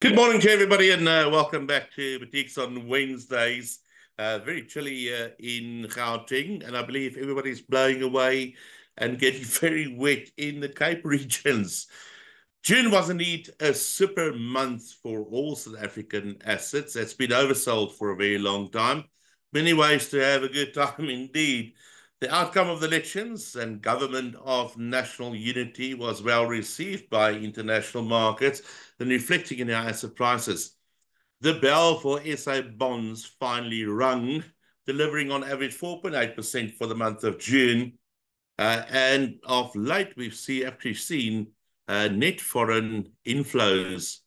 Good morning to everybody, and welcome back to Boutiques on Wednesdays. Very chilly in Gauteng, and I believe everybody's blowing away and getting very wet in the Cape regions. June was indeed a super month for all South African assets. It's been oversold for a very long time. Many ways to have a good time indeed. The outcome of the elections and government of national unity was well received by international markets and reflecting in our asset prices. The bell for SA bonds finally rung, delivering on average 4.8% for the month of June. And of late, actually seen net foreign inflows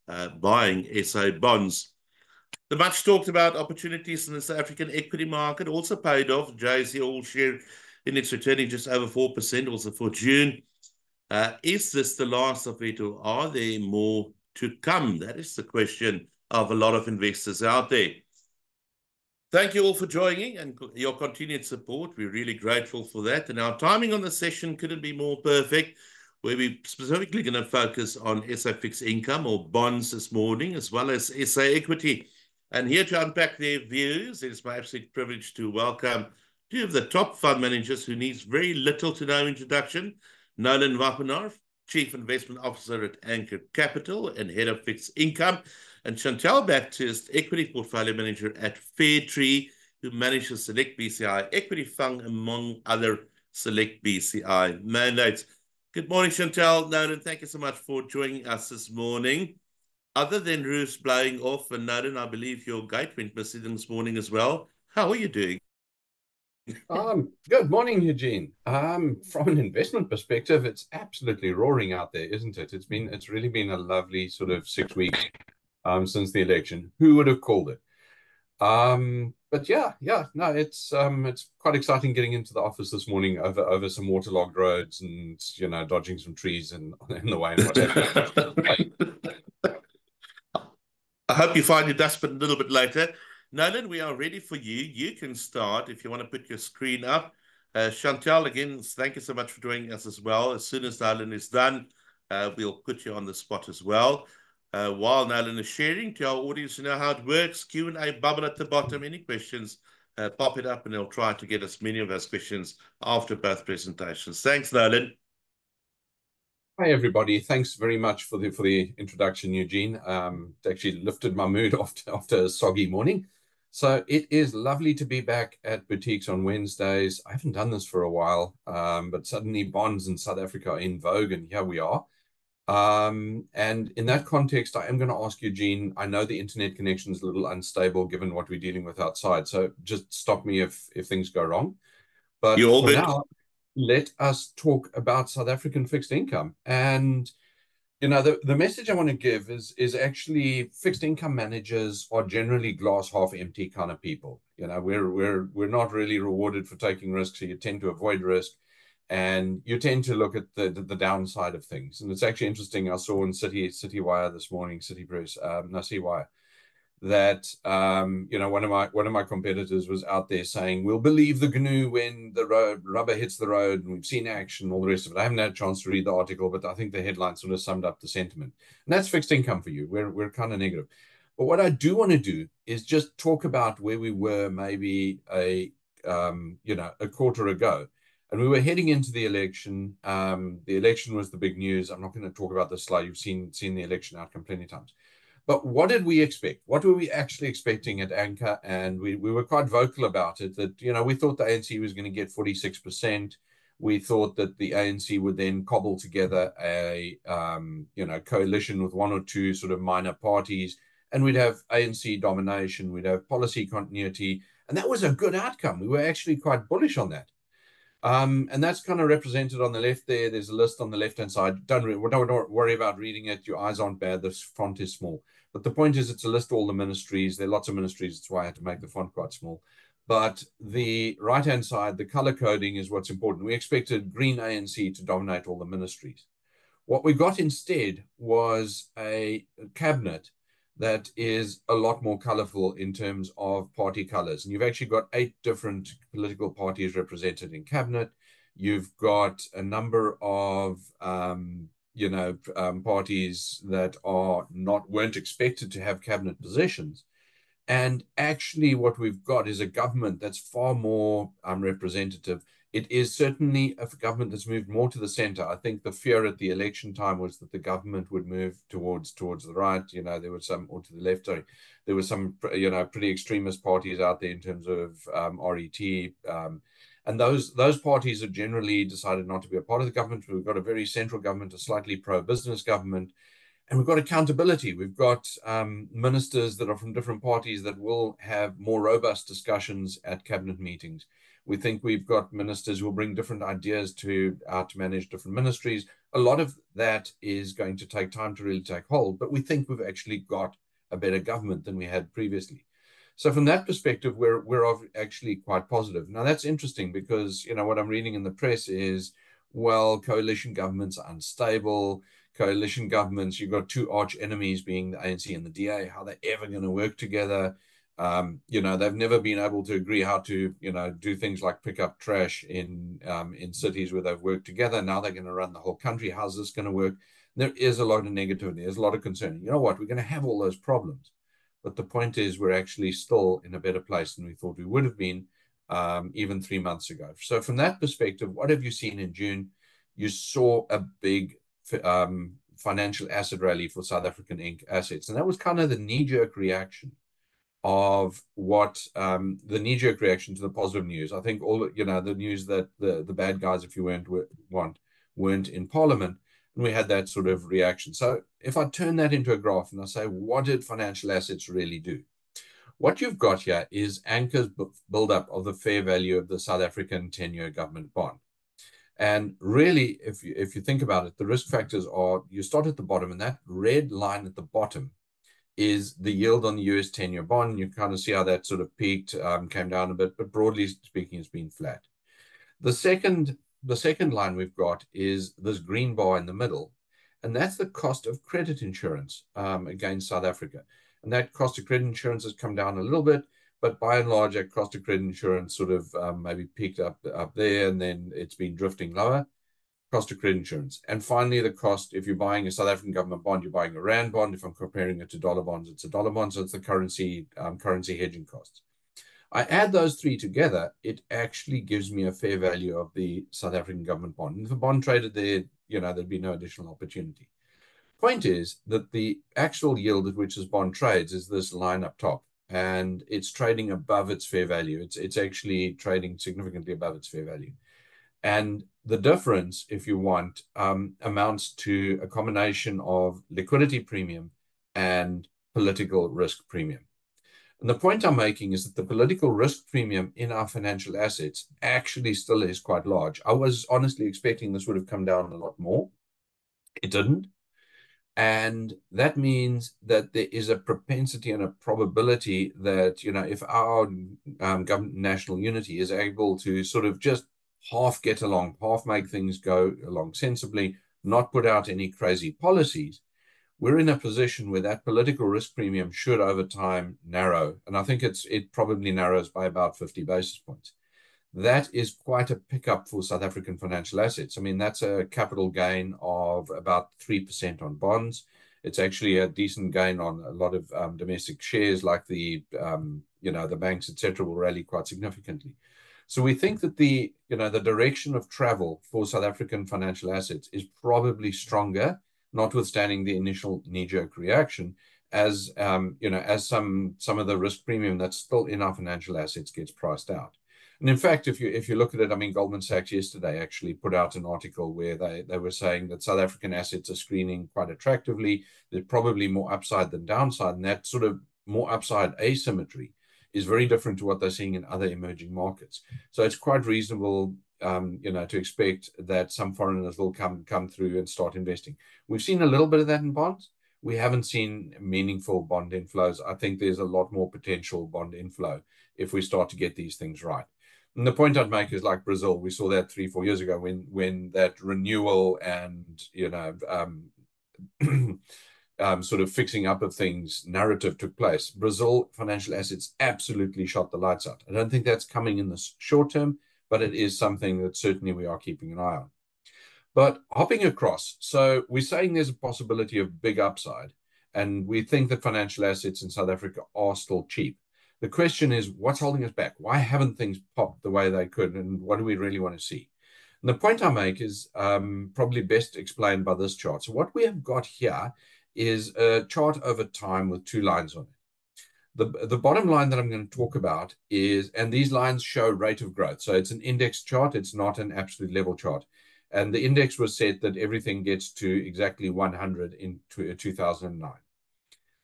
buying SA bonds. The much talked about opportunities in the South African equity market also paid off. JSE All Share Index returning just over 4% also for June. Is this the last of it, or are there more to come? That is the question of a lot of investors out there. Thank you all for joining and your continued support. We're really grateful for that. And our timing on the session couldn't be more perfect, where we're specifically going to focus on SA fixed income or bonds this morning, as well as SA equity. And here to unpack their views, it is my absolute privilege to welcome two of the top fund managers who needs very little to no introduction. Nolan Wappenarf, Chief Investment Officer at Anchor Capital and Head of Fixed Income, and Chantal Baptist, Equity Portfolio Manager at Fairtree, who manages Select BCI Equity Fund, among other Select BCI mandates. Good morning, Chantal. Nolan, thank you so much for joining us this morning. Other than roofs blowing off, and Nolan, I believe your gate went missing this morning as well. How are you doing? Good morning, Eugene. From an investment perspective, it's absolutely roaring out there, isn't it? It's really been a lovely sort of 6 weeks since the election. Who would have called it? But no, it's quite exciting getting into the office this morning over some waterlogged roads and dodging some trees and in the way and what have you. I hope you find your dustbin a little bit later. Nolan, we are ready for you. You can start if you want to put your screen up. Chantal, again, thank you so much for joining us as well. As soon as Nolan is done, we'll put you on the spot as well. While Nolan is sharing, to our audience to know how it works, Q&A bubble at the bottom. Any questions, pop it up and they'll try to get as many of those questions after both presentations. Thanks, Nolan. Hi, everybody. Thanks very much for the introduction, Eugene. It actually lifted my mood after a soggy morning. So it is lovely to be back at Boutiques on Wednesdays. I haven't done this for a while, but suddenly bonds in South Africa are in vogue, and here we are. And in that context, I am going to ask Eugene, I know the internet connection is a little unstable given what we're dealing with outside, so just stop me if things go wrong. But You're all for good. now, let us talk about South African fixed income. And the message I want to give is actually fixed income managers are generally glass half empty kind of people. We're not really rewarded for taking risks, so you tend to avoid risk, and you tend to look at the downside of things. And it's actually interesting. I saw in Citywire this morning, City Press, no, Citywire, that one of my competitors was out there saying, we'll believe the GNU when the rubber hits the road, and we've seen action, all the rest of it. I haven't had a chance to read the article, but I think the headline sort of summed up the sentiment. And that's fixed income for you. We're kind of negative. But what I do want to do is just talk about where we were maybe a quarter ago. And we were heading into the election. The election was the big news. I'm not going to talk about this slide. You've seen the election outcome plenty of times. But what did we expect? What were we actually expecting at Anchor? And we were quite vocal about it, that, we thought the ANC was going to get 46%. We thought that the ANC would then cobble together a, coalition with one or two sort of minor parties, and we'd have ANC domination, we'd have policy continuity. And that was a good outcome. We were actually quite bullish on that. And that's kind of represented on the left there. There's a list on the left-hand side. Don't worry about reading it. Your eyes aren't bad. The font is small. But the point is, it's a list of all the ministries. There are lots of ministries. That's why I had to make the font quite small. But the right-hand side, the color coding is what's important. We expected green ANC to dominate all the ministries. What we got instead was a cabinet that is a lot more colorful in terms of party colors. And you've actually got 8 different political parties represented in cabinet. You've got a number of parties that weren't expected to have cabinet positions. And actually, what we've got is a government that's far more representative. It is certainly a government that's moved more to the center. I think the fear at the election time was that the government would move towards the right. There was some, or to the left, sorry. There were some, pretty extremist parties out there in terms of RET. And those parties have generally decided not to be a part of the government. We've got a very central government, a slightly pro-business government, and we've got accountability. We've got ministers that are from different parties that will have more robust discussions at cabinet meetings. We think we've got ministers who will bring different ideas to manage different ministries. A lot of that is going to take time to really take hold, but we think we've actually got a better government than we had previously. So from that perspective, we're actually quite positive. Now, that's interesting because, what I'm reading in the press is, well, coalition governments are unstable. Coalition governments, you've got two arch enemies being the ANC and the DA. How they're ever going to work together? They've never been able to agree how to, do things like pick up trash in cities where they've worked together. Now they're going to run the whole country. How's this going to work? There is a lot of negativity. There's a lot of concern. You know what? We're going to have all those problems. But the point is, we're actually still in a better place than we thought we would have been even 3 months ago. So from that perspective, what have you seen in June? You saw a big financial asset rally for South African Inc. assets. And that was kind of the knee-jerk reaction of what the knee-jerk reaction to the positive news. I think all, the news that the bad guys, if you weren't in Parliament, and we had that sort of reaction. So if I turn that into a graph and I say, what did financial assets really do? What you've got here is Anchor's build-up of the fair value of the South African 10-year government bond. And really, if you think about it, the risk factors are, you start at the bottom, and that red line at the bottom is the yield on the US 10-year bond. You kind of see how that sort of peaked, came down a bit, but broadly speaking, it's been flat. The second line we've got is this green bar in the middle, and that's the cost of credit insurance against South Africa. And that cost of credit insurance has come down a little bit, but by and large, that cost of credit insurance sort of maybe peaked up there, and then it's been drifting lower. Cost of credit insurance. And finally, the cost, if you're buying a South African government bond, you're buying a Rand bond. If I'm comparing it to dollar bonds, it's a dollar bond. So it's the currency hedging costs. I add those three together, it actually gives me a fair value of the South African government bond. And if a bond traded there, there'd be no additional opportunity. Point is that the actual yield at which this bond trades is this line up top, and it's trading above its fair value. It's actually trading significantly above its fair value. And the difference, if you want, amounts to a combination of liquidity premium and political risk premium. And the point I'm making is that the political risk premium in our financial assets actually still is quite large. I was honestly expecting this would have come down a lot more. It didn't. And that means that there is a propensity and a probability that, if our government national unity is able to sort of just half get along, half make things go along sensibly, not put out any crazy policies, we're in a position where that political risk premium should over time narrow. And I think it probably narrows by about 50 basis points. That is quite a pickup for South African financial assets. I mean, that's a capital gain of about 3% on bonds. It's actually a decent gain on a lot of domestic shares, like the banks, etc., will rally quite significantly. So we think that the direction of travel for South African financial assets is probably stronger, notwithstanding the initial knee-jerk reaction, as some of the risk premium that's still in our financial assets gets priced out. And in fact, if you look at it, I mean, Goldman Sachs yesterday actually put out an article where they were saying that South African assets are screening quite attractively. There's probably more upside than downside, and that sort of more upside asymmetry is very different to what they're seeing in other emerging markets. So it's quite reasonable, to expect that some foreigners will come through and start investing. We've seen a little bit of that in bonds. We haven't seen meaningful bond inflows. I think there's a lot more potential bond inflow if we start to get these things right. And the point I'd make is like Brazil. We saw that 3-4 years ago when that renewal and sort of fixing up of things narrative took place. Brazil financial assets absolutely shot the lights out. I don't think that's coming in the short term, but it is something that certainly we are keeping an eye on. But hopping across, so we're saying there's a possibility of big upside, and we think that financial assets in South Africa are still cheap. The question is, what's holding us back? Why haven't things popped the way they could, and what do we really want to see? And the point I make is probably best explained by this chart. So what we have got here is a chart over time with two lines on it. The bottom line that I'm going to talk about is, and these lines show rate of growth. So it's an index chart. It's not an absolute level chart. And the index was set that everything gets to exactly 100 in 2009.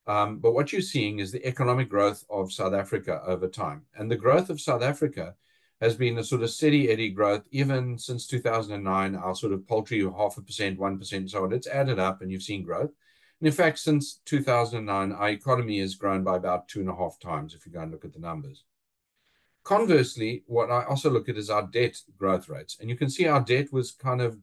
But what you're seeing is the economic growth of South Africa over time. And the growth of South Africa has been a sort of steady eddy growth even since 2009, our sort of paltry 0.5%, 1%, so on. It's added up and you've seen growth. And in fact, since 2009, our economy has grown by about 2.5 times if you go and look at the numbers. Conversely, what I also look at is our debt growth rates. And you can see our debt was kind of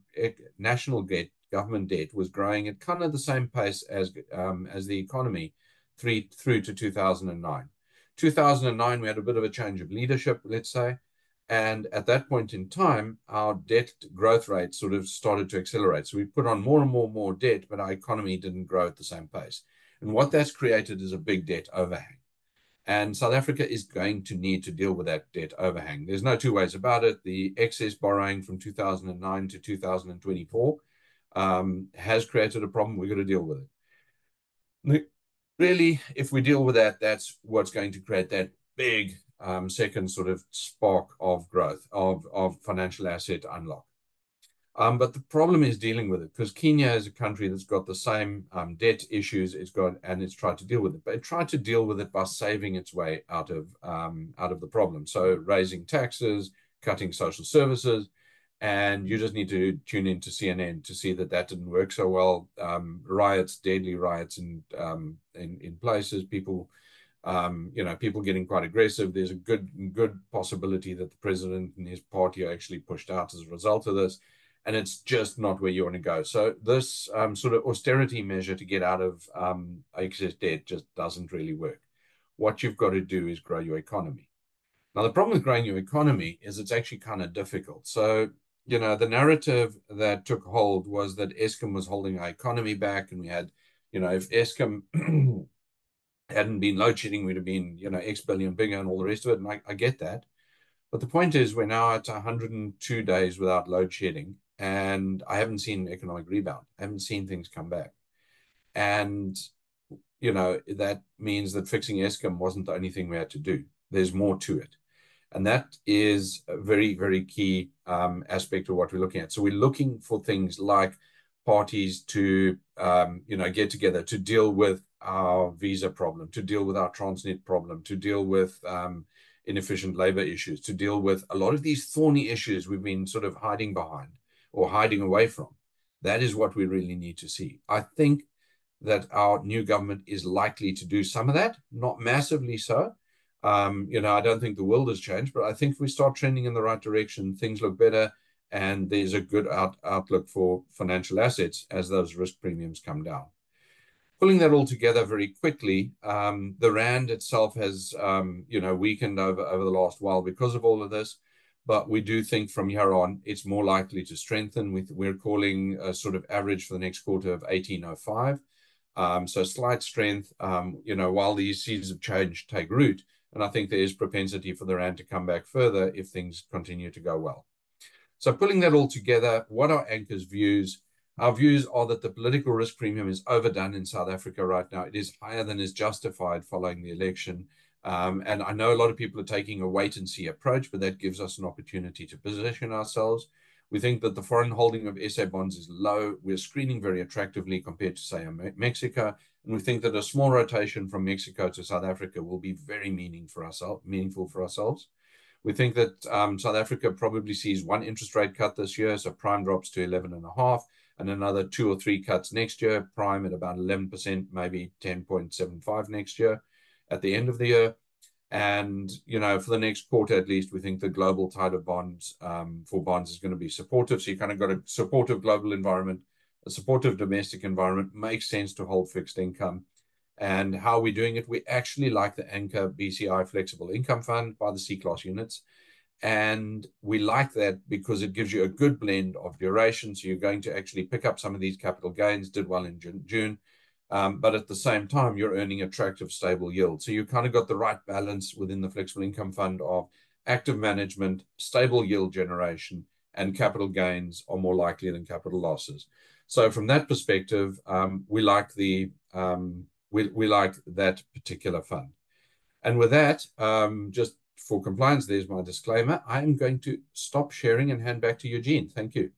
national debt, government debt was growing at kind of the same pace as the economy through to 2009. 2009, we had a bit of a change of leadership, let's say. And at that point in time, our debt growth rate sort of started to accelerate. So we put on more and more debt, but our economy didn't grow at the same pace. And what that's created is a big debt overhang. And South Africa is going to need to deal with that debt overhang. There's no two ways about it. The excess borrowing from 2009 to 2024 has created a problem. We've got to deal with it. Really, if we deal with that, that's what's going to create that big second sort of spark of growth, of financial asset unlock. But the problem is dealing with it, because Kenya is a country that's got the same debt issues it's got, and it's tried to deal with it. But it tried to deal with it by saving its way out of the problem. So raising taxes, cutting social services, and you just need to tune into CNN to see that that didn't work so well. Riots, deadly riots in places, people. People getting quite aggressive. There's a good possibility that the president and his party are actually pushed out as a result of this, and it's just not where you want to go. So this sort of austerity measure to get out of excess debt just doesn't really work. What you've got to do is grow your economy. Now, the problem with growing your economy is it's actually kind of difficult. So, the narrative that took hold was that Eskom was holding our economy back, and we had, if Eskom hadn't been load shedding, we'd have been, X billion bigger and all the rest of it. And I get that. But the point is, we're now at 102 days without load shedding, and I haven't seen economic rebound. I haven't seen things come back. And, that means that fixing Eskom wasn't the only thing we had to do. There's more to it. And that is a very, very key aspect of what we're looking at. So we're looking for things like parties to, get together to deal with our visa problem, to deal with our Transnet problem, to deal with inefficient labor issues, to deal with a lot of these thorny issues we've been sort of hiding behind or hiding away from. That is what we really need to see. I think that our new government is likely to do some of that, not massively so. I don't think the world has changed, but I think if we start trending in the right direction, things look better, and there's a good outlook for financial assets as those risk premiums come down. Pulling that all together very quickly, the rand itself has, weakened over the last while because of all of this. But we do think from here on, it's more likely to strengthen. We're calling a sort of average for the next quarter of 1805. So slight strength, while these seeds of change take root. And I think there is propensity for the rand to come back further if things continue to go well. So pulling that all together, what are Anchor's views? Our views are that the political risk premium is overdone in South Africa right now. It is higher than is justified following the election. And I know a lot of people are taking a wait and see approach, but that gives us an opportunity to position ourselves. We think that the foreign holding of SA bonds is low. We're screening very attractively compared to, say, Mexico. And we think that a small rotation from Mexico to South Africa will be very meaningful for ourselves. We think that South Africa probably sees one interest rate cut this year, so prime drops to 11.5, and another 2 or 3 cuts next year, prime at about 11%, maybe 10.75 next year at the end of the year. And, for the next quarter at least, we think the global tide of bonds for bonds is going to be supportive. So you kind of got a supportive global environment, a supportive domestic environment. Makes sense to hold fixed income. And how are we doing it? We actually like the Anchor BCI Flexible Income Fund by the C-Class units. And we like that because it gives you a good blend of duration. So you're going to actually pick up some of these capital gains, did well in June. But at the same time, you're earning attractive, stable yield. So you kind of got the right balance within the flexible income fund of active management, stable yield generation, and capital gains are more likely than capital losses. So from that perspective, we like we like that particular fund. And with that, just for compliance, there's my disclaimer. I am going to stop sharing and hand back to Eugene. Thank you.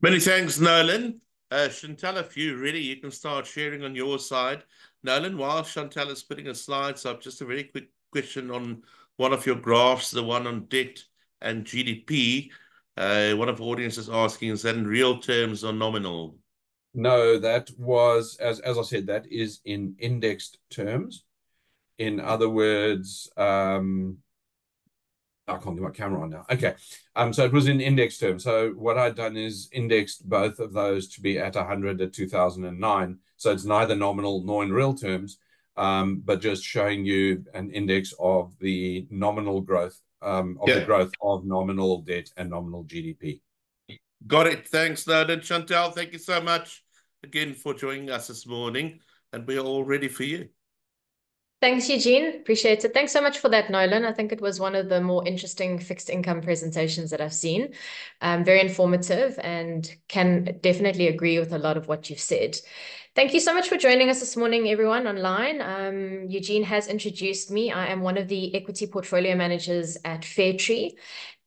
Many thanks, Nolan. Chantal, if you're ready, you can start sharing on your side. Nolan, while Chantal is putting her slides up, just a very quick question on one of your graphs, the one on debt and GDP. One of the audience is asking, is that in real terms or nominal? No, that was, as I said, that is in indexed terms. In other words, I can't get my camera on now. Okay. So it was in index terms. So what I'd done is indexed both of those to be at 100 at 2009. So it's neither nominal nor in real terms, but just showing you an index of the nominal growth, the growth of nominal debt and nominal GDP. Got it. Thanks, Nolan. Chantal, thank you so much again for joining us this morning. And we are all ready for you. Thanks, Eugene. Appreciate it. Thanks so much for that, Nolan. I think it was one of the more interesting fixed income presentations that I've seen. Very informative and can definitely agree with a lot of what you've said. Thank you so much for joining us this morning, everyone online. Eugene has introduced me. I am one of the equity portfolio managers at Fairtree.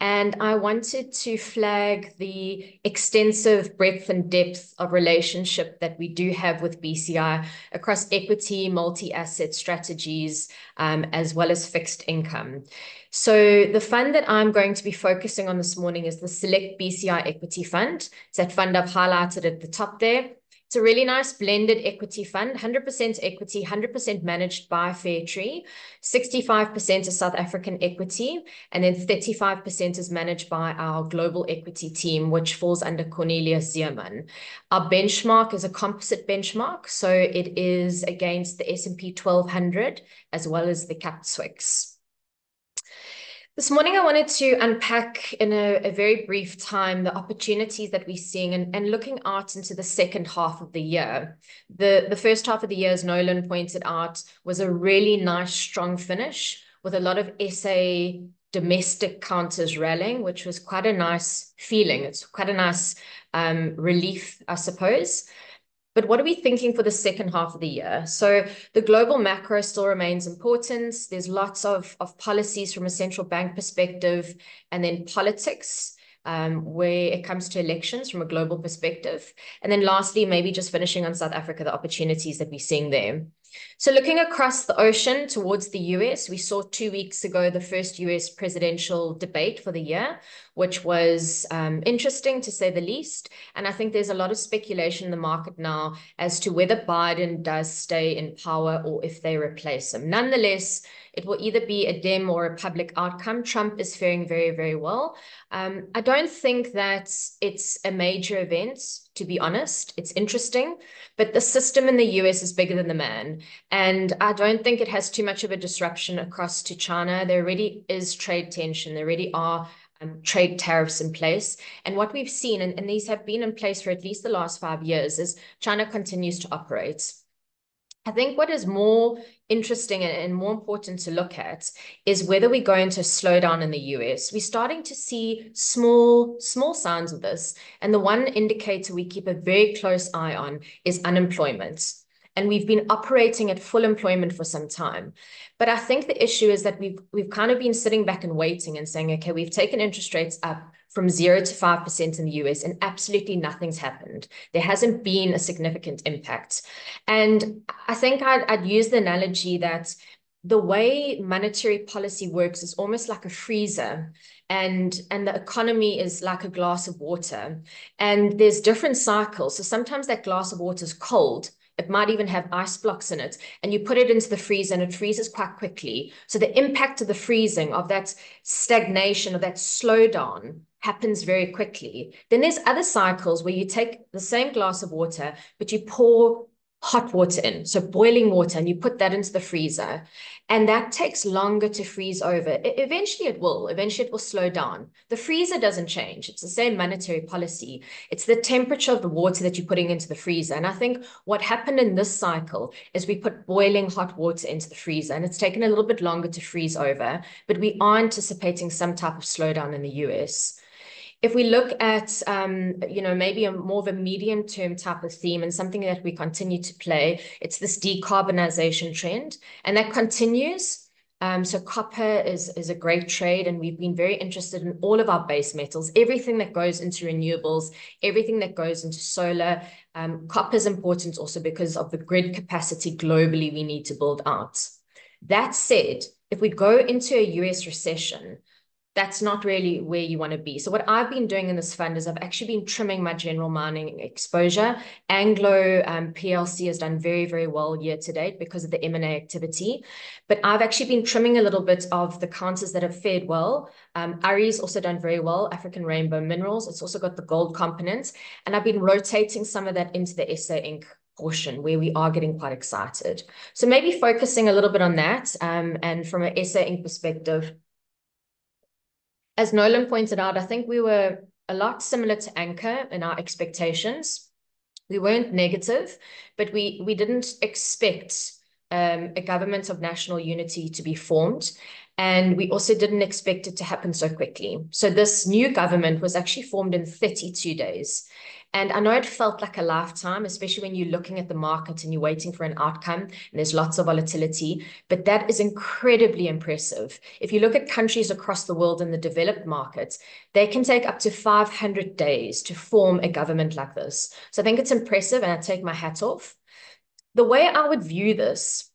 And I wanted to flag the extensive breadth and depth of relationship that we do have with BCI across equity, multi-asset strategies, as well as fixed income. So the fund that I'm going to be focusing on this morning is the Select BCI Equity Fund. It's that fund I've highlighted at the top there. It's a really nice blended equity fund, 100% equity, 100% managed by Fairtree, 65% is South African equity, and then 35% is managed by our global equity team, which falls under Cornelius Zeeman. Our benchmark is a composite benchmark, so it is against the S&P 1200 as well as the Cap Swix. This morning, I wanted to unpack in a very brief time the opportunities that we're seeing and looking out into the second half of the year. The first half of the year, as Nolan pointed out, was a really nice, strong finish with a lot of SA domestic counters rallying, which was quite a nice feeling. It's quite a nice relief, I suppose. But what are we thinking for the second half of the year? So the global macro still remains important. There's lots of policies from a central bank perspective, and then politics where it comes to elections from a global perspective. And then lastly, maybe just finishing on South Africa, the opportunities that we're seeing there. So looking across the ocean towards the US, we saw 2 weeks ago the first US presidential debate for the year, which was interesting to say the least. And I think there's a lot of speculation in the market now as to whether Biden does stay in power or if they replace him. Nonetheless, it will either be a Dem or a public outcome. Trump is faring very, very well. I don't think that it's a major event, to be honest. It's interesting, but the system in the US is bigger than the man. And I don't think it has too much of a disruption across to China. There already is trade tension. There already are trade tariffs in place. And what we've seen, and these have been in place for at least the last 5 years, is China continues to operate. I think what is more interesting and more important to look at is whether we go into a slowdown in the US. We're starting to see small signs of this. And the one indicator we keep a very close eye on is unemployment. And we've been operating at full employment for some time. But I think the issue is that we've kind of been sitting back and waiting and saying, okay, we've taken interest rates up from 0 to 5% in the US, and absolutely nothing's happened. There hasn't been a significant impact. And I think I'd use the analogy that the way monetary policy works is almost like a freezer, and the economy is like a glass of water. And there's different cycles. So sometimes that glass of water is cold. It might even have ice blocks in it, and you put it into the freezer and it freezes quite quickly. So the impact of the freezing, of that stagnation, of that slowdown happens very quickly. Then there's other cycles where you take the same glass of water, but you pour hot water in, so boiling water, and you put that into the freezer, and that takes longer to freeze over. Eventually it will slow down. The freezer doesn't change. It's the same monetary policy. It's the temperature of the water that you're putting into the freezer. And I think what happened in this cycle is we put boiling hot water into the freezer, and it's taken a little bit longer to freeze over, but we are anticipating some type of slowdown in the US. If we look at, maybe more of a medium-term type of theme and something that we continue to play, it's this decarbonization trend, and that continues. So copper is a great trade, and we've been very interested in all of our base metals, everything that goes into renewables, everything that goes into solar. Copper is important also because of the grid capacity globally we need to build out. That said, if we go into a US recession, that's not really where you want to be. So what I've been doing in this fund is I've actually been trimming my general mining exposure. Anglo PLC has done very, very well year to date because of the M&A activity. But I've actually been trimming a little bit of the counters that have fared well. Ari's also done very well, African Rainbow Minerals. It's also got the gold component. And I've been rotating some of that into the SA Inc. portion where we are getting quite excited. So maybe focusing a little bit on that. And from an SA Inc. perspective, as Nolan pointed out, I think we were a lot similar to Anchor in our expectations. We weren't negative, but we didn't expect a government of national unity to be formed. And we also didn't expect it to happen so quickly. So this new government was actually formed in 32 days. And I know it felt like a lifetime, especially when you're looking at the market and you're waiting for an outcome and there's lots of volatility, but that is incredibly impressive. If you look at countries across the world in the developed markets, they can take up to 500 days to form a government like this. So I think it's impressive, and I take my hat off. The way I would view this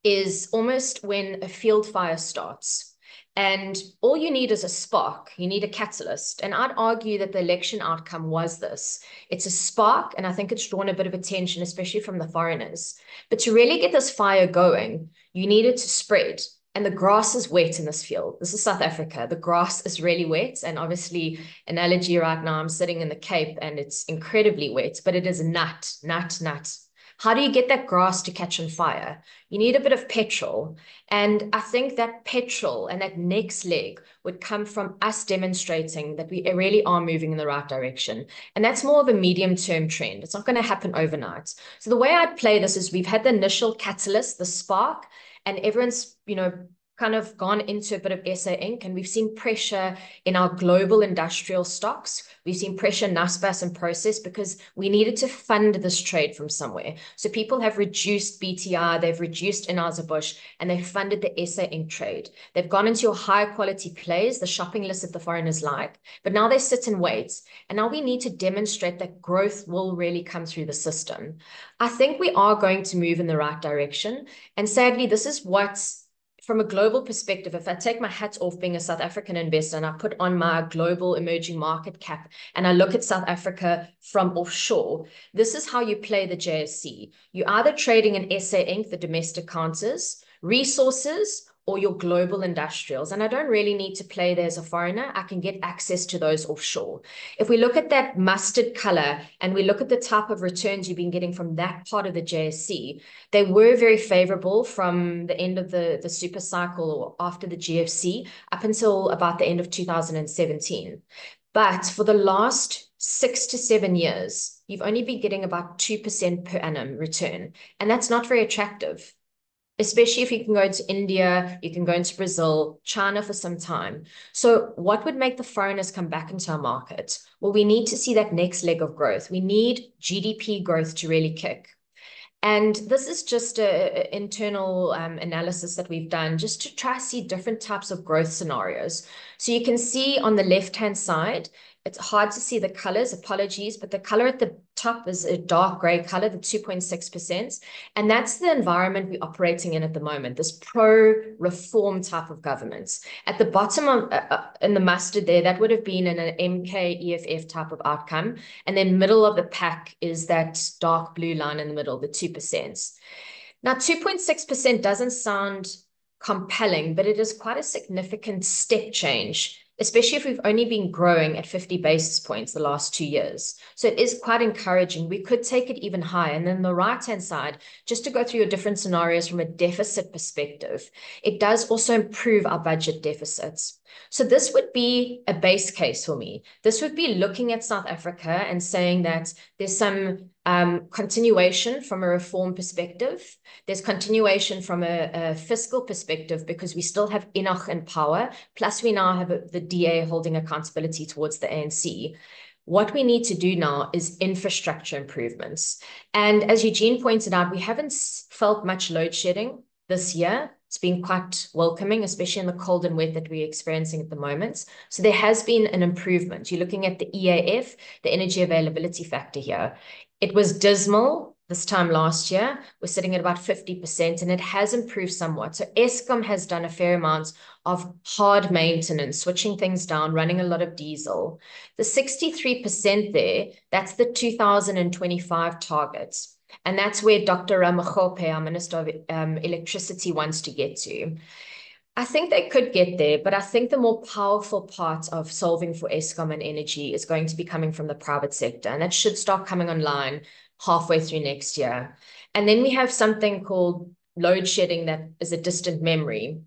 is almost when a field fire starts. And all you need is a spark. You need a catalyst. And I'd argue that the election outcome was this. It's a spark, and I think it's drawn a bit of attention, especially from the foreigners. But to really get this fire going, you need it to spread. And the grass is wet in this field. This is South Africa. The grass is really wet. And obviously, analogy right now, I'm sitting in the Cape and it's incredibly wet, but it is nut. How do you get that grass to catch on fire? You need a bit of petrol. And I think that petrol and that next leg would come from us demonstrating that we really are moving in the right direction. And that's more of a medium-term trend. It's not going to happen overnight. So the way I'd play this is we've had the initial catalyst, the spark, and everyone's, kind of gone into a bit of SA Inc. And we've seen pressure in our global industrial stocks. We've seen pressure in Naspers and Process because we needed to fund this trade from somewhere. So people have reduced BTR, they've reduced Anheuser-Busch, and they've funded the SA Inc. trade. They've gone into your high quality plays, the shopping list that the foreigners like, but now they sit and wait. And now we need to demonstrate that growth will really come through the system. I think we are going to move in the right direction. And sadly, this is what's from a global perspective, if I take my hat off being a South African investor and I put on my global emerging market cap and I look at South Africa from offshore, this is how you play the JSE. You're either trading in SA Inc., the domestic counters, resources, or your global industrials. And I don't really need to play there as a foreigner. I can get access to those offshore. If we look at that mustard color and we look at the type of returns you've been getting from that part of the JSE, they were very favorable from the end of the super cycle or after the GFC up until about the end of 2017. But for the last 6 to 7 years, you've only been getting about 2% per annum return. And that's not very attractive, especially if you can go into India, you can go into Brazil, China for some time. So what would make the foreigners come back into our market? Well, we need to see that next leg of growth. We need GDP growth to really kick. And this is just an internal analysis that we've done just to try to see different types of growth scenarios. So you can see on the left-hand side, it's hard to see the colors, apologies, but the color at the top is a dark gray color, the 2.6%. And that's the environment we're operating in at the moment, this pro-reform type of governments. At the bottom of in the mustard there, that would have been in an MK EFF type of outcome. And then middle of the pack is that dark blue line in the middle, the 2%. Now, 2.6% doesn't sound compelling, but it is quite a significant step change, especially if we've only been growing at 50 basis points the last 2 years. So it is quite encouraging. We could take it even higher. And then the right-hand side, just to go through your different scenarios from a deficit perspective, it does also improve our budget deficits. So this would be a base case for me. This would be looking at South Africa and saying that there's some continuation from a reform perspective. There's continuation from a fiscal perspective because we still have Enoch in power. Plus, we now have the DA holding accountability towards the ANC. What we need to do now is infrastructure improvements. And as Eugene pointed out, we haven't felt much load shedding this year. It's been quite welcoming, especially in the cold and wet that we're experiencing at the moment. So there has been an improvement. You're looking at the EAF, the energy availability factor here. It was dismal this time last year. We're sitting at about 50%, and it has improved somewhat. So Eskom has done a fair amount of hard maintenance, switching things down, running a lot of diesel. The 63% there, that's the 2025 targets. And that's where Dr. Ramakgope, our Minister of Electricity, wants to get to. I think they could get there, but I think the more powerful part of solving for Eskom and energy is going to be coming from the private sector, and it should start coming online halfway through next year. And then we have something called load shedding that is a distant memory.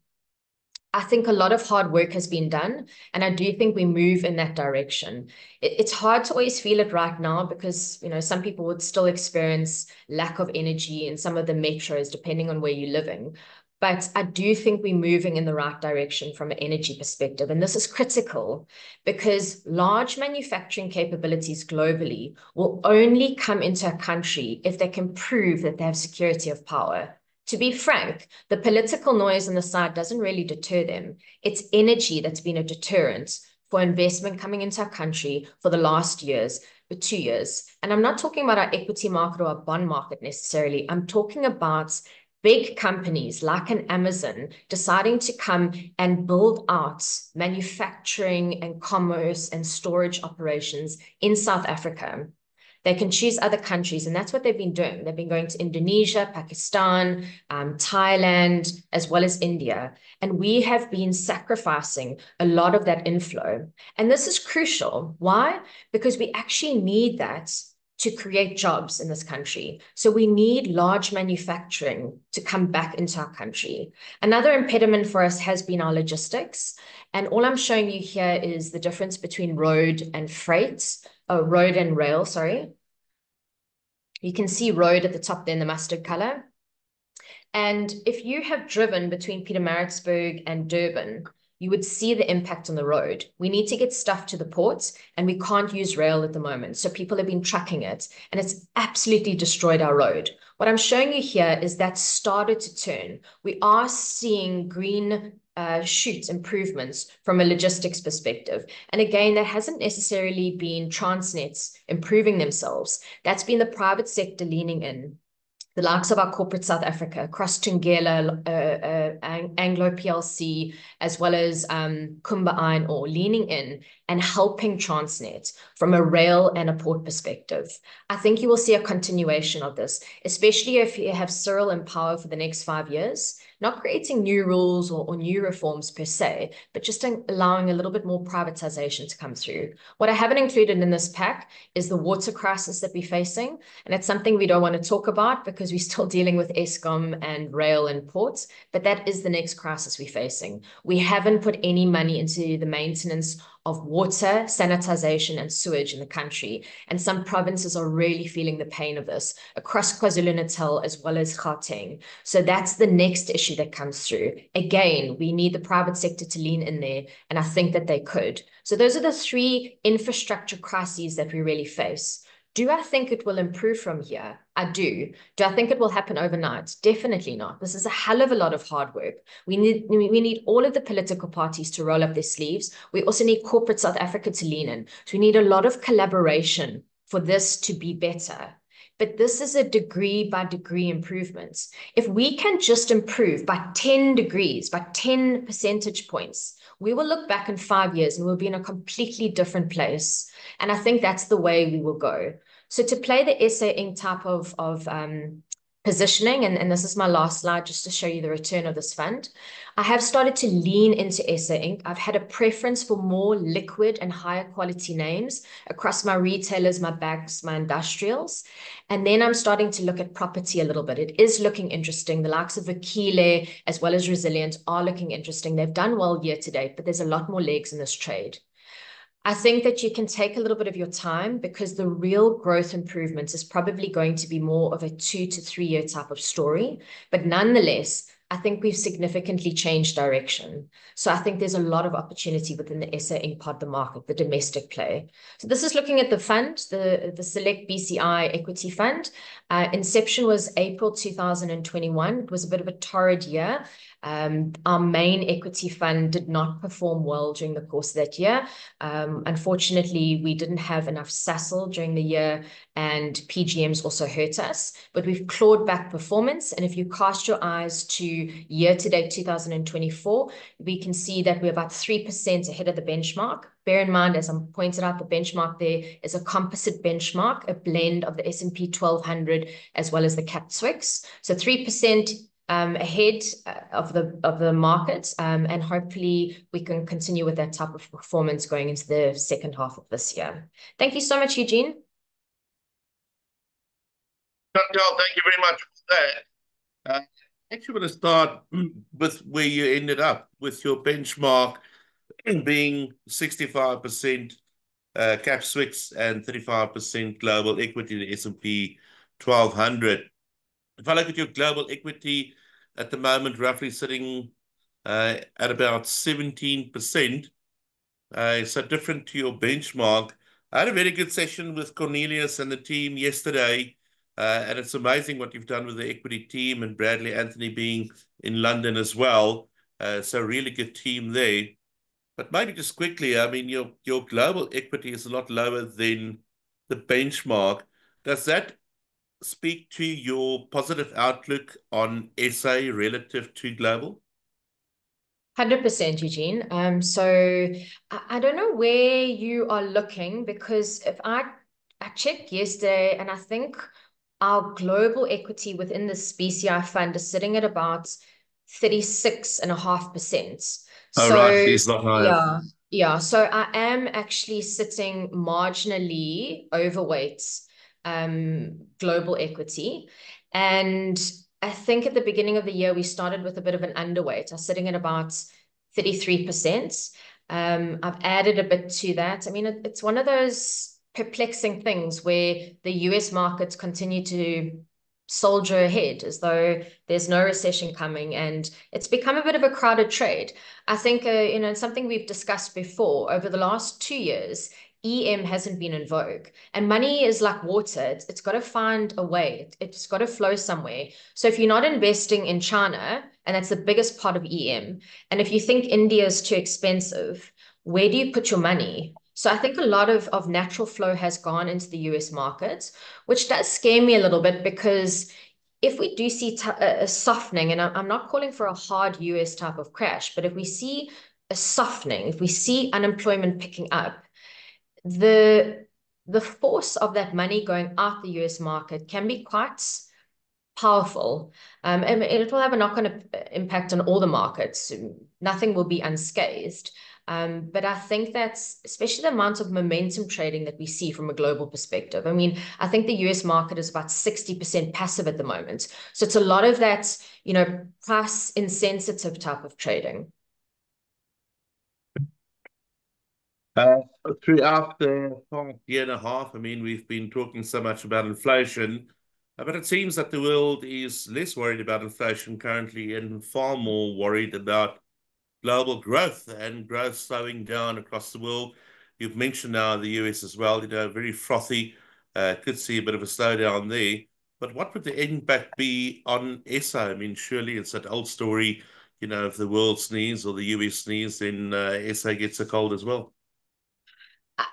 I think a lot of hard work has been done, and I do think we move in that direction. It's hard to always feel it right now because, you know, some people would still experience lack of energy in some of the metros, depending on where you're living. But I do think we're moving in the right direction from an energy perspective. And this is critical because large manufacturing capabilities globally will only come into a country if they can prove that they have security of power. To be frank, the political noise on the side doesn't really deter them. It's energy that's been a deterrent for investment coming into our country for the last 2 years. And I'm not talking about our equity market or our bond market necessarily. I'm talking about big companies like an Amazon deciding to come and build out manufacturing and commerce and storage operations in South Africa. They can choose other countries, and that's what they've been doing. They've been going to Indonesia, Pakistan, Thailand, as well as India. And we have been sacrificing a lot of that inflow. And this is crucial. Why? Because we actually need that to create jobs in this country. So we need large manufacturing to come back into our country. Another impediment for us has been our logistics. And all I'm showing you here is the difference between road and freight. Road and rail, sorry. You can see road at the top there in the mustard color. And if you have driven between Pietermaritzburg and Durban, you would see the impact on the road. We need to get stuff to the ports, and we can't use rail at the moment. So people have been trucking it, and it's absolutely destroyed our road. What I'm showing you here is that started to turn. We are seeing green shoot improvements from a logistics perspective. And again, that hasn't necessarily been Transnet's improving themselves. That's been the private sector leaning in. The likes of our corporate South Africa, across Tungela, Anglo PLC, as well as Kumba Iron Ore, leaning in and helping Transnet from a rail and a port perspective. I think you will see a continuation of this, especially if you have Cyril in power for the next 5 years, not creating new rules or new reforms per se, but just allowing a little bit more privatization to come through. What I haven't included in this pack is the water crisis that we're facing, and it's something we don't want to talk about because we're still dealing with Eskom and rail and ports, but that is the next crisis we're facing. We haven't put any money into the maintenance of water, sanitization, and sewage in the country. And some provinces are really feeling the pain of this across KwaZulu-Natal as well as Gauteng. So that's the next issue that comes through. Again, we need the private sector to lean in there, and I think that they could. So those are the 3 infrastructure crises that we really face. Do I think it will improve from here? I do. Do I think it will happen overnight? Definitely not. This is a hell of a lot of hard work. We need all of the political parties to roll up their sleeves. We also need corporate South Africa to lean in. So we need a lot of collaboration for this to be better. But this is a degree by degree improvements. If we can just improve by 10 degrees, by 10 percentage points, we will look back in 5 years and we'll be in a completely different place. And I think that's the way we will go. So to play the SA Inc. type of positioning, and this is my last slide just to show you the return of this fund. I have started to lean into SA Inc. I've had a preference for more liquid and higher quality names across my retailers, my banks, my industrials. And then I'm starting to look at property a little bit. It is looking interesting. The likes of Vakile as well as Resilient are looking interesting. They've done well year to date, but there's a lot more legs in this trade. I think that you can take a little bit of your time because the real growth improvements is probably going to be more of a 2 to 3 year type of story. But nonetheless, I think we've significantly changed direction. So I think there's a lot of opportunity within the SA Inc. part of the market, the domestic play. So this is looking at the fund, the Select BCI Equity Fund. Inception was April 2021. It was a bit of a torrid year. Our main equity fund did not perform well during the course of that year. Unfortunately, we didn't have enough SASL during the year, and PGMs also hurt us, but we've clawed back performance. And if you cast your eyes to year-to-date 2024, we can see that we're about 3% ahead of the benchmark. Bear in mind, as I pointed out, the benchmark there is a composite benchmark, a blend of the S&P 1200 as well as the Cap Swix. So 3% ahead of the market, and hopefully we can continue with that type of performance going into the second half of this year. Thank you so much, Eugene. Chantal, thank you very much for that. I actually want to start with where you ended up with your benchmark being 65% Cap Swix and 35% global equity in the S&P 1200. If I look at your global equity at the moment, roughly sitting at about 17%, so different to your benchmark. I had a very good session with Cornelius and the team yesterday, and it's amazing what you've done with the equity team and Bradley Anthony being in London as well. So really good team there. But maybe just quickly, I mean, your global equity is a lot lower than the benchmark. Does that speak to your positive outlook on SA relative to global? 100%, Eugene. So I don't know where you are looking, because if I checked yesterday, and I think our global equity within this BCI fund is sitting at about 36.5%. Oh, So right, it's not higher. yeah. So I am actually sitting marginally overweight global equity. And I think at the beginning of the year, we started with a bit of an underweight. I was sitting at about 33%. I've added a bit to that. I mean, it's one of those perplexing things where the US markets continue to soldier ahead as though there's no recession coming, and it's become a bit of a crowded trade. I think, something we've discussed before, over the last 2 years, EM hasn't been in vogue, and money is like water. It's got to find a way. It's got to flow somewhere. So if you're not investing in China, and that's the biggest part of EM, and if you think India is too expensive, where do you put your money? So I think a lot of natural flow has gone into the US markets, which does scare me a little bit, because if we do see a softening, and I'm not calling for a hard US type of crash, but if we see a softening, if we see unemployment picking up, the force of that money going out the US market can be quite powerful. And it will have a knock-on impact on all the markets. Nothing will be unscathed. But I think that's especially the amount of momentum trading that we see from a global perspective. I mean, I think the US market is about 60% passive at the moment. So it's a lot of that, price insensitive type of trading. Throughout the past year and a half, I mean, we've been talking so much about inflation, but it seems that the world is less worried about inflation currently and far more worried about global growth and growth slowing down across the world. You've mentioned now the US as well, very frothy, could see a bit of a slowdown there. But what would the impact be on SA? I mean, surely it's that old story, if the world sneezes or the US sneezes, then SA gets a cold as well.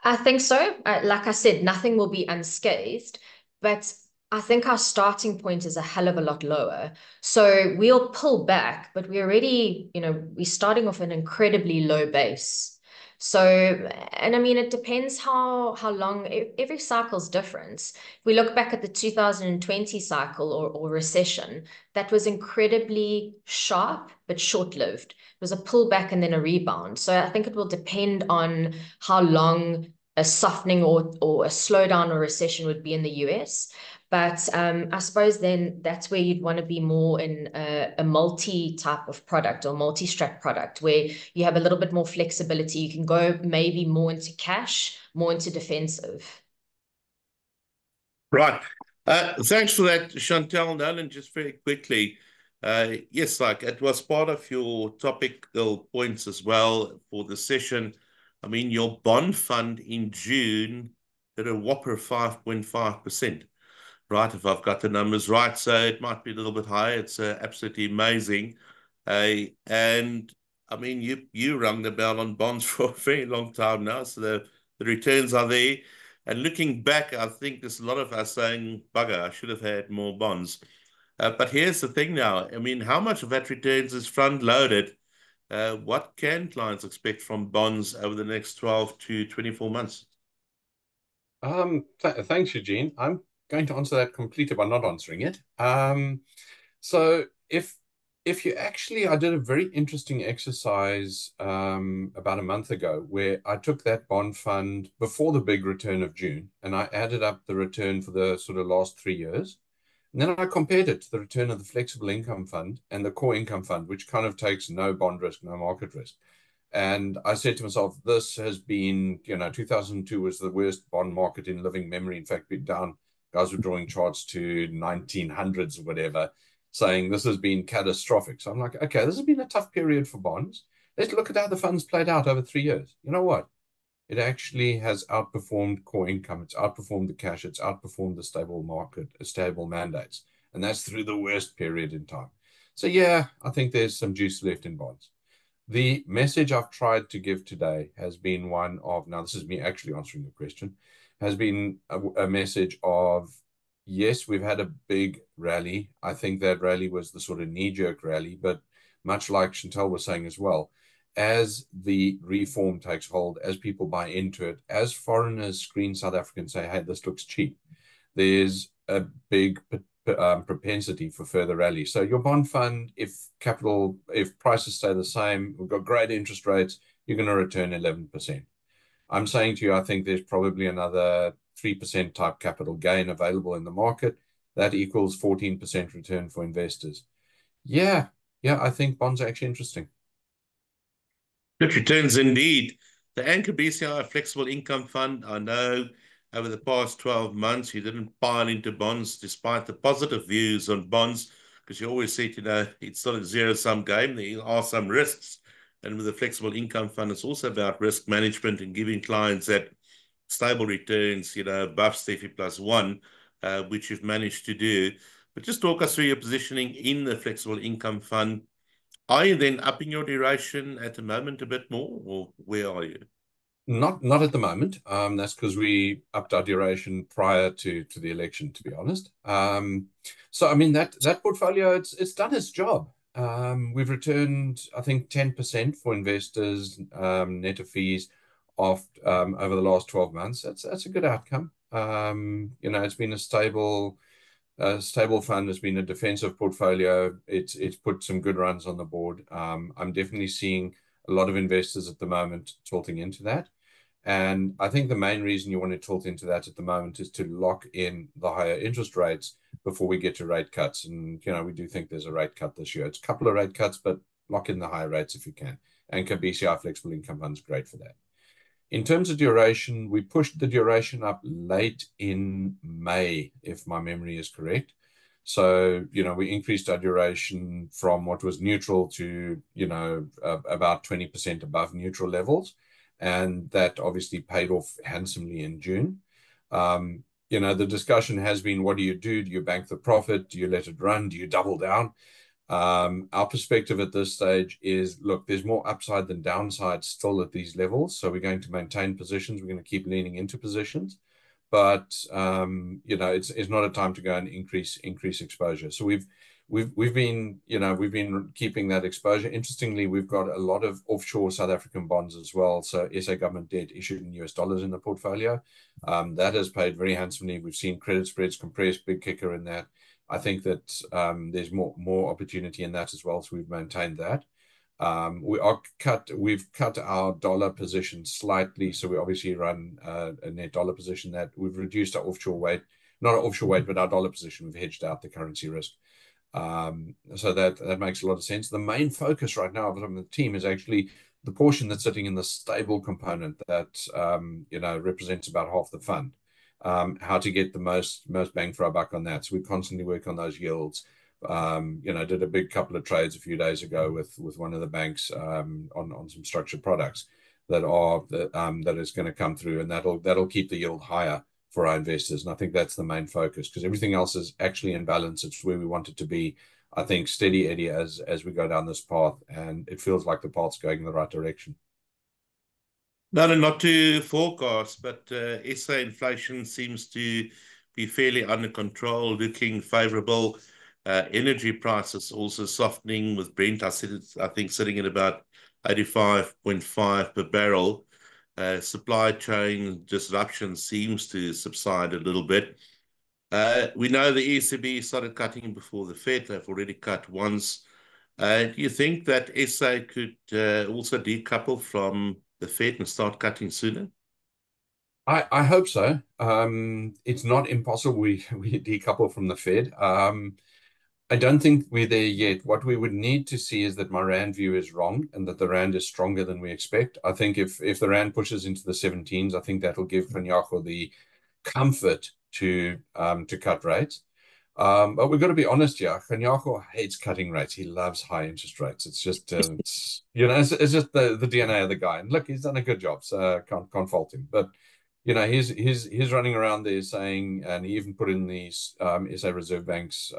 I think so. Like I said, nothing will be unscathed, but I think our starting point is a hell of a lot lower. So we'll pull back, but we're already, we're starting off an incredibly low base. So, and I mean, it depends how long every cycle's different. If we look back at the 2020 cycle or recession, that was incredibly sharp but short-lived. It was a pullback and then a rebound. So I think it will depend on how long a softening or a slowdown or recession would be in the US. But I suppose then that's where you'd want to be more in a multi type of product or multi-strat product where you have a little bit more flexibility. You can go maybe more into cash, more into defensive. Right. Thanks for that, Chantel. Nolan, just very quickly. Yes, like it was part of your topical points as well for the session. I mean, your bond fund in June did a whopper 5.5%, right? If I've got the numbers right. So it might be a little bit higher. It's absolutely amazing. And I mean, you rung the bell on bonds for a very long time now. So the returns are there. And looking back, I think there's a lot of us saying, bugger, I should have had more bonds. But here's the thing now. I mean, how much of that returns is front loaded? What can clients expect from bonds over the next 12 to 24 months? Thanks, Eugene. I'm going to answer that completely by not answering it. So if you actually, I did a very interesting exercise about a month ago where I took that bond fund before the big return of June and I added up the return for the sort of last 3 years. And then I compared it to the return of the flexible income fund and the core income fund, which kind of takes no bond risk, no market risk. And I said to myself, this has been, 2002 was the worst bond market in living memory. In fact, down, guys were drawing charts to 1900s or whatever, saying this has been catastrophic. So I'm like, okay, this has been a tough period for bonds. Let's look at how the funds played out over 3 years. You know what? It actually has outperformed core income. It's outperformed the cash. It's outperformed the stable market, stable mandates. And that's through the worst period in time. So yeah, I think there's some juice left in bonds. The message I've tried to give today has been one of, now this is me actually answering the question, has been a message of, yes, we've had a big rally. I think that rally was the sort of knee-jerk rally, but much like Chantal was saying as well, as the reform takes hold, as people buy into it, as foreigners screen South Africans say, hey, this looks cheap, there's a big propensity for further rally. So your bond fund, if prices stay the same, we've got great interest rates, you're going to return 11%. I'm saying to you, I think there's probably another 3% type capital gain available in the market. That equals 14% return for investors. Yeah, I think bonds are actually interesting. Good returns indeed. The Anchor BCI Flexible Income Fund, I know over the past 12 months, you didn't pile into bonds despite the positive views on bonds, because you always said, it's not a zero-sum game. There are some risks. And with the Flexible Income Fund, it's also about risk management and giving clients that stable returns, above Steffi plus one, which you've managed to do. But just talk us through your positioning in the Flexible Income Fund. Are you then upping your duration at the moment a bit more, or where are you? Not at the moment. That's because we upped our duration prior to the election, to be honest. So I mean that portfolio, it's done its job. We've returned, I think, 10% for investors, net of fees, off over the last 12 months. That's a good outcome. It's been a stable fund. It's been a defensive portfolio. It's put some good runs on the board. I'm definitely seeing a lot of investors at the moment tilting into that. And I think the main reason you want to tilt into that at the moment is to lock in the higher interest rates before we get to rate cuts. And, we do think there's a rate cut this year. It's a couple of rate cuts, but lock in the higher rates if you can. Anchor BCI Flexible Income Fund is great for that. In terms of duration, we pushed the duration up late in May, if my memory is correct. So, we increased our duration from what was neutral to, about 20% above neutral levels. And that obviously paid off handsomely in June. The discussion has been, what do you do? Do you bank the profit? Do you let it run? Do you double down? Our perspective at this stage is, look, there's more upside than downside still at these levels. So we're going to maintain positions. We're going to keep leaning into positions. But, it's not a time to go and increase exposure. So we've been, we've been keeping that exposure. Interestingly, we've got a lot of offshore South African bonds as well. So SA government debt issued in US dollars in the portfolio. That has paid very handsomely. We've seen credit spreads compress, big kicker in that. I think that there's more opportunity in that as well. So we've maintained that. We've cut our dollar position slightly. So we obviously run a net dollar position that we've reduced our offshore weight, not our offshore weight, but our dollar position. We've hedged out the currency risk. So that makes a lot of sense. The main focus right now from the team is actually the portion that's sitting in the stable component that represents about half the fund. How to get the most bang for our buck on that. So we constantly work on those yields. Did a big couple of trades a few days ago with one of the banks on some structured products that is going to come through, and that'll keep the yield higher for our investors. And I think that's the main focus, because everything else is actually in balance. It's where we want it to be. I think steady Eddie as we go down this path, and it feels like the path's going in the right direction. No, not to forecast, but SA inflation seems to be fairly under control, looking favorable. Energy prices also softening, with Brent, I think, sitting at about 85.5 per barrel. Supply chain disruption seems to subside a little bit. We know the ECB started cutting before the Fed. They've already cut once. Do you think that SA could also decouple from the Fed and start cutting sooner? I hope so. It's not impossible we decouple from the Fed. I don't think we're there yet. What we would need to see is that my Rand view is wrong and that the Rand is stronger than we expect. I think if the Rand pushes into the 17s, I think that'll give Kganyago the comfort to cut rates. But we've got to be honest here. Kganyago hates cutting rates. He loves high interest rates. It's just it's just the DNA of the guy. And look, he's done a good job, so can't fault him. But he's running around there saying, and he even put in the SA Reserve Bank's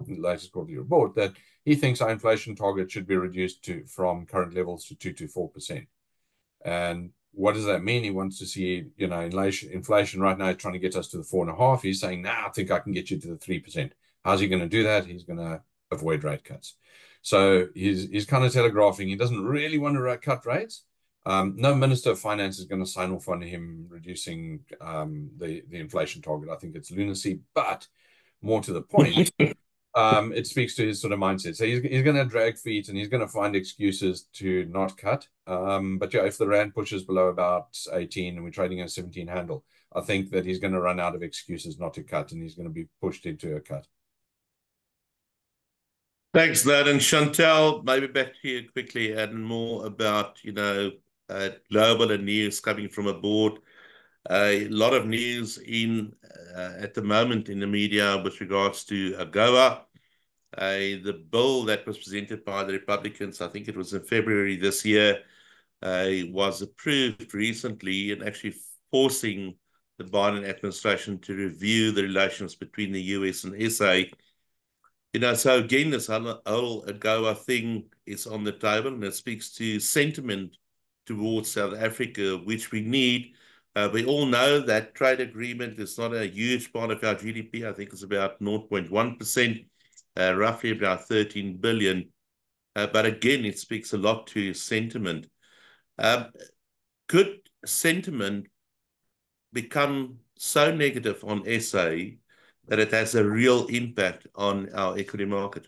latest quarterly report, that he thinks our inflation target should be reduced from current levels to 2 to 4%. And what does that mean? He wants to see, inflation right now trying to get us to the 4.5. He's saying, nah, I think I can get you to the 3%. How's he going to do that? He's going to avoid rate cuts. So he's kind of telegraphing he doesn't really want to cut rates. No Minister of Finance is going to sign off on him reducing the inflation target. I think it's lunacy, but more to the point, it speaks to his sort of mindset. So he's going to drag feet and he's going to find excuses to not cut. But yeah, if the Rand pushes below about 18 and we're trading at a 17 handle, I think that he's going to run out of excuses not to cut, and he's going to be pushed into a cut. Thanks, Ned. And Chantel, maybe back to you quickly and more about, global and news coming from aboard. A lot of news at the moment in the media with regards to AGOA. The bill that was presented by the Republicans, I think it was in February this year, was approved recently, and actually forcing the Biden administration to review the relations between the US and SA. So again, this whole AGOA thing is on the table, and it speaks to sentiment towards South Africa, which we need. We all know that trade agreement is not a huge part of our GDP. I think it's about 0.1%, roughly about 13 billion. But again, it speaks a lot to sentiment. Could sentiment become so negative on SA that it has a real impact on our equity market?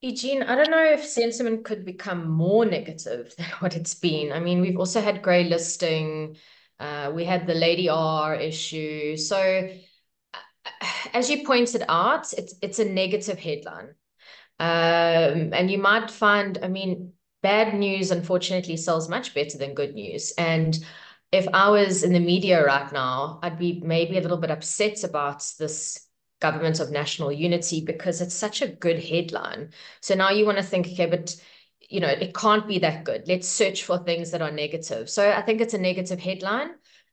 Eugene, I don't know if sentiment could become more negative than what it's been. I mean, we've also had grey listing. We had the Lady R issue. So as you pointed out, it's a negative headline. And you might find, I mean, bad news, unfortunately, sells much better than good news. And if I was in the media right now, I'd be maybe a little bit upset about this government of national unity because it's such a good headline. So now you want to think, okay, but it can't be that good. Let's search for things that are negative. So I think it's a negative headline.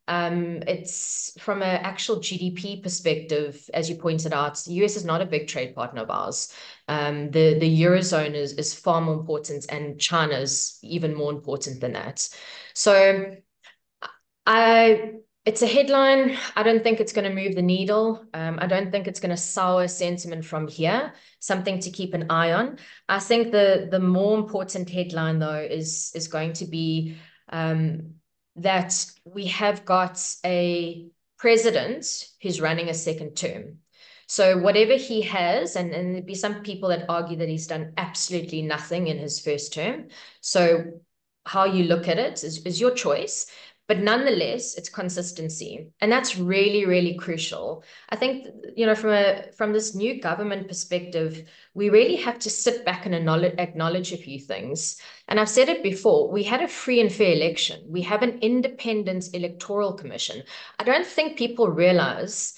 It's from an actual GDP perspective, as you pointed out, the US is not a big trade partner of ours. The Eurozone is far more important, and China's even more important than that. So It's a headline. I don't think it's going to move the needle. I don't think it's going to sour sentiment from here. Something to keep an eye on. I think the more important headline, though, is going to be that we have got a president who's running a second term. So whatever he has, and there'd be some people that argue that he's done absolutely nothing in his first term. So how you look at it is your choice. But nonetheless, it's consistency. And that's really, really crucial. I think, from this new government perspective, we really have to sit back and acknowledge a few things. And I've said it before, we had a free and fair election. We have an independent electoral commission. I don't think people realize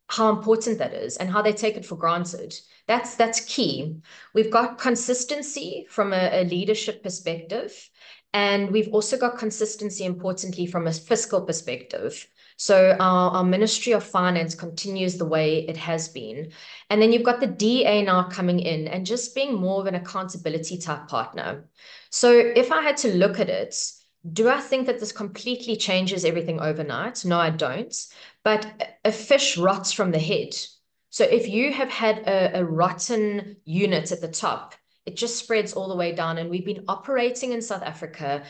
how important that is and how they take it for granted. That's key. We've got consistency from a leadership perspective. And we've also got consistency, importantly, from a fiscal perspective. So our Ministry of Finance continues the way it has been. And then you've got the DA now coming in and just being more of an accountability type partner. So if I had to look at it, do I think that this completely changes everything overnight? No, I don't. But a fish rots from the head. So if you have had a rotten unit at the top, it just spreads all the way down. And we've been operating in South Africa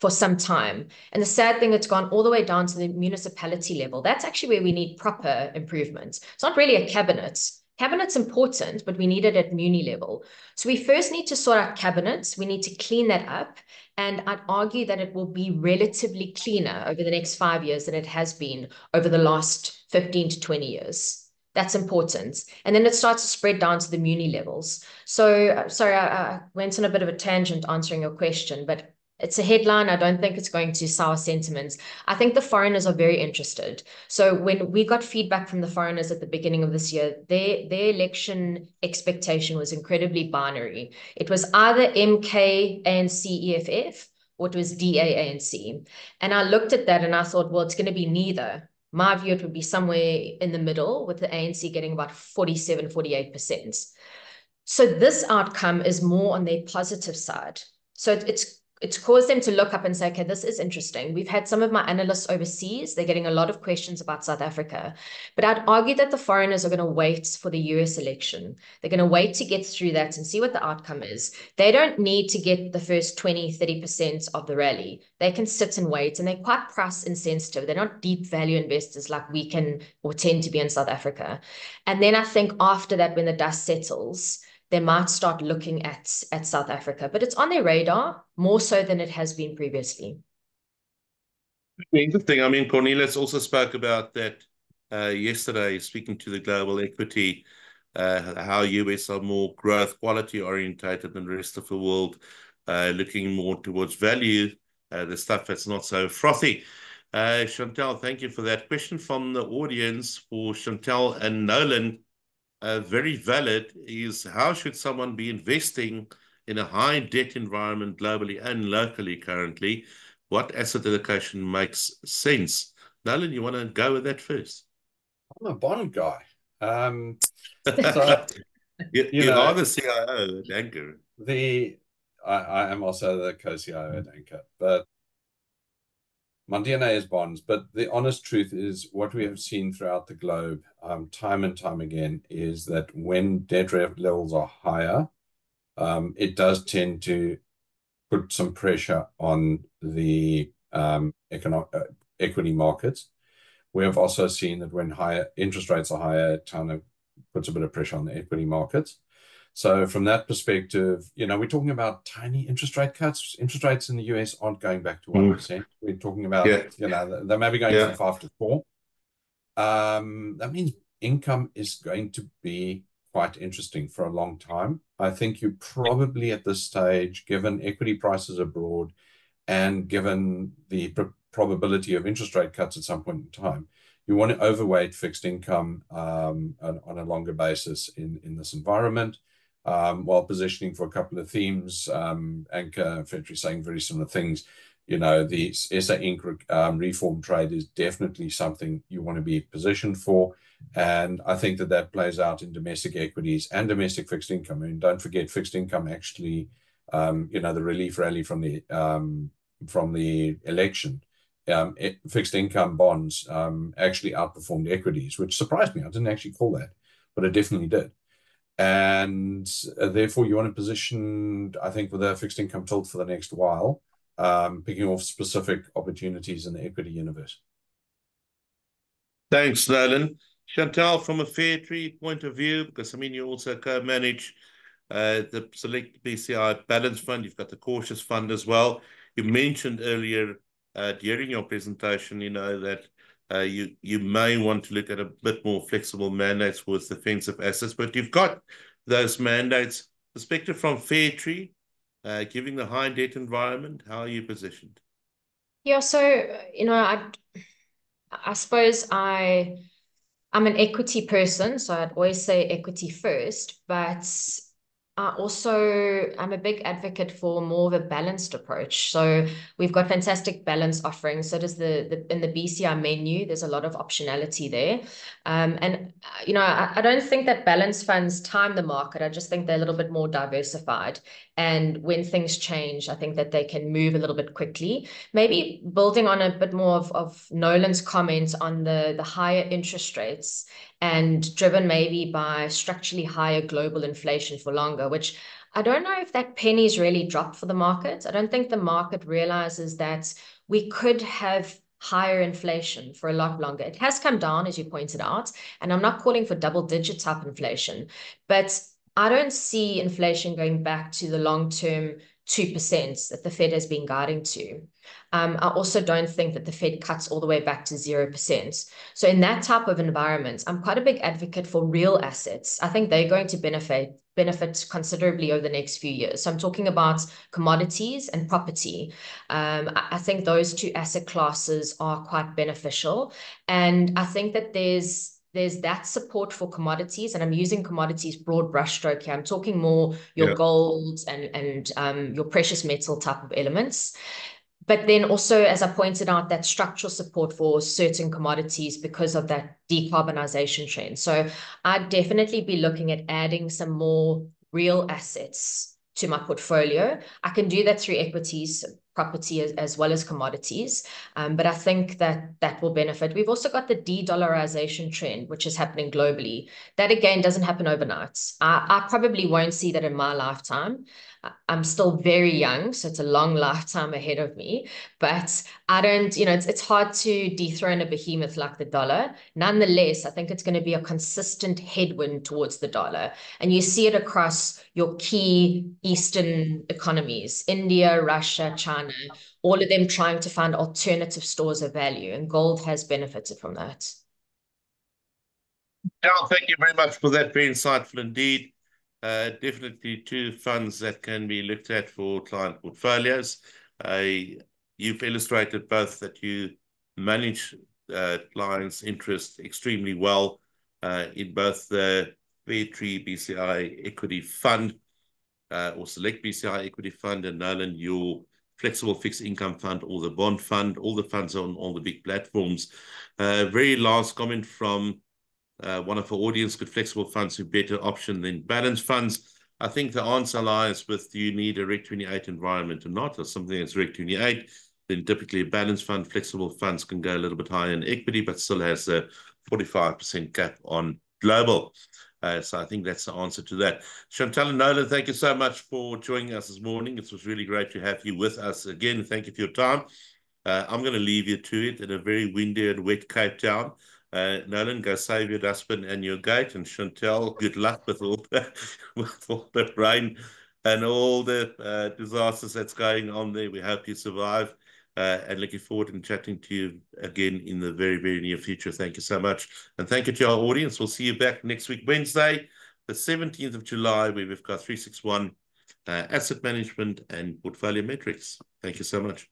for some time. And the sad thing, it's gone all the way down to the municipality level. That's actually where we need proper improvements. It's not really a cabinet. Cabinet's important, but we need it at muni level. So we first need to sort out cabinets. We need to clean that up. And I'd argue that it will be relatively cleaner over the next 5 years than it has been over the last 15 to 20 years. That's important. And then it starts to spread down to the muni levels. So, sorry, I went on a bit of a tangent answering your question, but it's a headline. I don't think it's going to sour sentiments. I think the foreigners are very interested. So when we got feedback from the foreigners at the beginning of this year, their election expectation was incredibly binary. It was either MK, ANC, EFF, or it was DA, ANC. And I looked at that and I thought, well, it's going to be neither. My view, it would be somewhere in the middle, with the ANC getting about 47, 48%. So this outcome is more on their positive side. So it's caused them to look up and say, okay, this is interesting. We've had some of my analysts overseas. They're getting a lot of questions about South Africa. But I'd argue that the foreigners are going to wait for the US election. They're going to wait to get through that and see what the outcome is. They don't need to get the first 20, 30% of the rally. They can sit and wait, and they're quite price insensitive. They're not deep value investors like we can or tend to be in South Africa. And then I think after that, when the dust settles, they might start looking at South Africa, but it's on their radar more so than it has been previously. Interesting. I mean, Cornelius also spoke about that yesterday, speaking to the global equity, how US are more growth quality orientated than the rest of the world, looking more towards value, the stuff that's not so frothy. Chantal, thank you for that. Question from the audience for Chantal and Nolan. Very valid, is how should someone be investing in a high debt environment globally and locally currently? What asset allocation makes sense? Nolan, you want to go with that first? I'm a bond guy. So, you are the CIO at Anchor. I am also the co-CIO at Anchor, but my DNA is bonds. But the honest truth is, what we have seen throughout the globe, time and time again, is that when debt levels are higher, it does tend to put some pressure on the equity markets. We have also seen that when higher interest rates are higher, it kind of puts a bit of pressure on the equity markets. So from that perspective, we're talking about tiny interest rate cuts. Interest rates in the US aren't going back to 1%. We're talking about, they may be going from 5 to 4. That means income is going to be quite interesting for a long time. I think you probably at this stage, given equity prices abroad and given the probability of interest rate cuts at some point in time, you want to overweight fixed income on a longer basis in this environment, while positioning for a couple of themes. Anchor, Fairtree saying very similar things. The SA Inc. reform trade is definitely something you want to be positioned for. And I think that plays out in domestic equities and domestic fixed income. I mean, don't forget, fixed income actually, the relief rally from the election fixed income bonds actually outperformed equities, which surprised me. I didn't actually call that, but it definitely did. And therefore, you want to position, I think, with a fixed income tilt for the next while, picking off specific opportunities in the equity universe. Thanks, Nolan. Chantal, from a Fairtree point of view, because I mean, you also co-manage the Select BCI Balance Fund. You've got the Cautious Fund as well. You mentioned earlier during your presentation, that you may want to look at a bit more flexible mandates with defensive assets, but you've got those mandates. Perspective from Fairtree, given the high debt environment, how are you positioned? Yeah, so I suppose I'm an equity person, so I'd always say equity first, but I'm a big advocate for more of a balanced approach. So we've got fantastic balance offerings. So does in the BCI menu, there's a lot of optionality there. I don't think that balance funds time the market. I just think they're a little bit more diversified. And when things change, I think that they can move a little bit quickly. Maybe building on a bit more of Nolan's comments on the higher interest rates and driven maybe by structurally higher global inflation for longer, which I don't know if that penny's really dropped for the market. I don't think the market realizes that we could have higher inflation for a lot longer. It has come down, as you pointed out, and I'm not calling for double-digit type inflation, but I don't see inflation going back to the long-term 2% that the Fed has been guiding to. I also don't think that the Fed cuts all the way back to 0%. So in that type of environment, I'm quite a big advocate for real assets. I think they're going to benefit considerably over the next few years. So I'm talking about commodities and property. I think those two asset classes are quite beneficial. And I think that there's that support for commodities, and I'm using commodities broad brushstroke here. I'm talking more your gold and your precious metal type of elements. But then also, as I pointed out, that structural support for certain commodities because of that decarbonization trend. So I'd definitely be looking at adding some more real assets to my portfolio. I can do that through equities, property, as well as commodities. But I think that will benefit. We've also got the de-dollarization trend, which is happening globally. That, again, doesn't happen overnight. I probably won't see that in my lifetime. I'm still very young, so it's a long lifetime ahead of me. But I don't, it's hard to dethrone a behemoth like the dollar. Nonetheless, I think it's going to be a consistent headwind towards the dollar. And you see it across your key Eastern economies, India, Russia, China, all of them trying to find alternative stores of value. And gold has benefited from that. Al, thank you very much for that. Very insightful indeed. Definitely two funds that can be looked at for client portfolios. You've illustrated both that you manage clients' interest extremely well in both the Fairtree BCI Equity Fund or Select BCI Equity Fund, and Nolan, your Flexible Fixed Income Fund or the Bond Fund. All the funds on all the big platforms. Very last comment from one of our audience: could flexible funds be a better option than balanced funds? I think the answer lies with, do you need a Reg 28 environment or not, or something that's Reg 28? Then typically a balanced fund, flexible funds can go a little bit higher in equity, but still has a 45% cap on global. So I think that's the answer to that. Chantal and Nolan, thank you so much for joining us this morning. It was really great to have you with us again. Thank you for your time. I'm going to leave you to it in a very windy and wet Cape Town. Nolan, go save your dustbin and your gate. And Chantal, good luck with all the rain and all the disasters that's going on there. We hope you survive. And looking forward to chatting to you again in the very, very near future. Thank you so much. And thank you to our audience. We'll see you back next week, Wednesday, the 17th of July, where we've got 361 asset management and portfolio metrics. Thank you so much.